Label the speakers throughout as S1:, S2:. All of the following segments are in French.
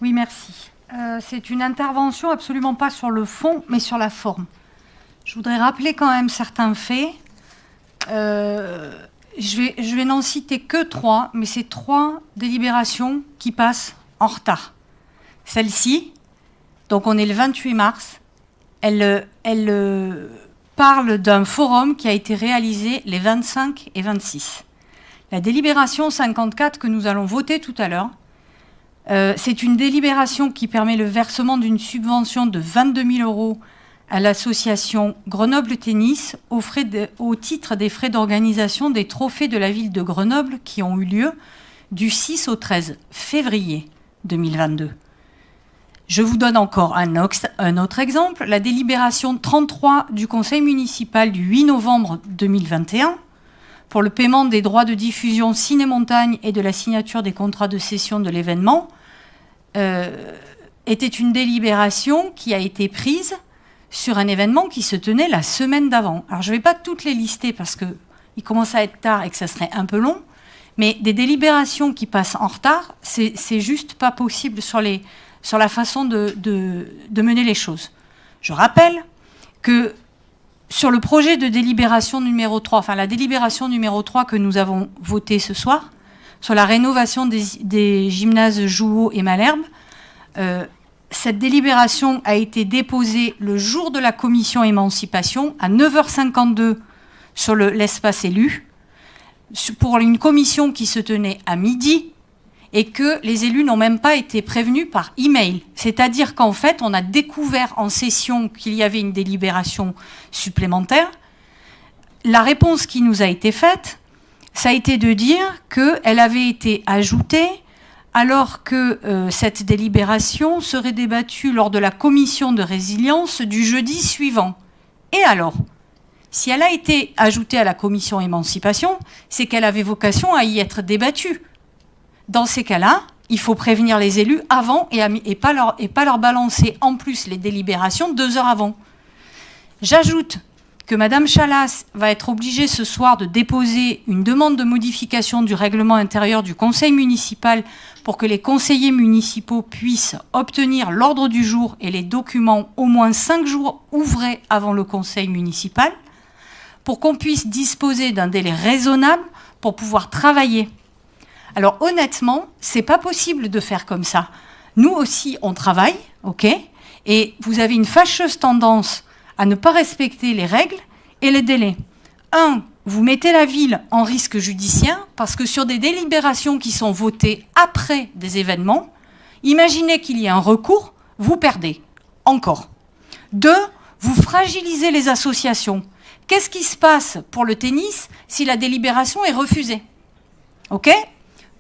S1: Oui, merci. C'est une intervention absolument pas sur le fond, mais sur la forme. Je voudrais rappeler quand même certains faits. Je vais n'en citer que 3, mais c'est 3 délibérations qui passent en retard. Celle-ci, donc on est le 28 mars, elle parle d'un forum qui a été réalisé les 25 et 26. La délibération 54 que nous allons voter tout à l'heure, c'est une délibération qui permet le versement d'une subvention de 22 000 € à l'association Grenoble Tennis au titre des frais d'organisation des trophées de la ville de Grenoble qui ont eu lieu du 6 au 13 février 2022. Je vous donne encore un autre exemple, la délibération 33 du conseil municipal du 8 novembre 2021 pour le paiement des droits de diffusion Ciné-Montagne et de la signature des contrats de cession de l'événement était une délibération qui a été prise sur un événement qui se tenait la semaine d'avant. Alors je ne vais pas toutes les lister parce qu'il commence à être tard et que ça serait un peu long, mais des délibérations qui passent en retard, c'est juste pas possible sur la façon de mener les choses. Je rappelle que sur le projet de délibération numéro 3, enfin la délibération numéro 3 que nous avons votée ce soir, sur la rénovation des gymnases Jouot et Malherbe, cette délibération a été déposée le jour de la commission émancipation à 9h52 sur l'espace élu, pour une commission qui se tenait à midi, et que les élus n'ont même pas été prévenus par email. C'est-à-dire qu'en fait, on a découvert en session qu'il y avait une délibération supplémentaire. La réponse qui nous a été faite, ça a été de dire qu'elle avait été ajoutée alors que cette délibération serait débattue lors de la commission de résilience du jeudi suivant. Et alors, si elle a été ajoutée à la commission émancipation, c'est qu'elle avait vocation à y être débattue. Dans ces cas-là, il faut prévenir les élus avant et pas leur balancer en plus les délibérations 2 heures avant. J'ajoute que Madame Chalas va être obligée ce soir de déposer une demande de modification du règlement intérieur du conseil municipal pour que les conseillers municipaux puissent obtenir l'ordre du jour et les documents au moins 5 jours ouvrés avant le conseil municipal pour qu'on puisse disposer d'un délai raisonnable pour pouvoir travailler. Alors honnêtement, c'est pas possible de faire comme ça. Nous aussi, on travaille, ok ? Et vous avez une fâcheuse tendance à ne pas respecter les règles et les délais. 1, vous mettez la ville en risque judiciaire parce que sur des délibérations qui sont votées après des événements, imaginez qu'il y ait un recours, vous perdez. Encore. 2, vous fragilisez les associations. Qu'est-ce qui se passe pour le tennis si la délibération est refusée ? Ok ?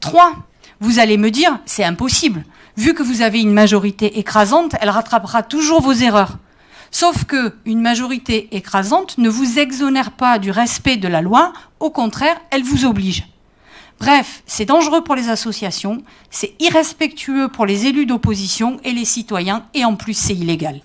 S1: 3, vous allez me dire, c'est impossible. Vu que vous avez une majorité écrasante, elle rattrapera toujours vos erreurs. Sauf qu'une majorité écrasante ne vous exonère pas du respect de la loi, au contraire, elle vous oblige. Bref, c'est dangereux pour les associations, c'est irrespectueux pour les élus d'opposition et les citoyens, et en plus c'est illégal.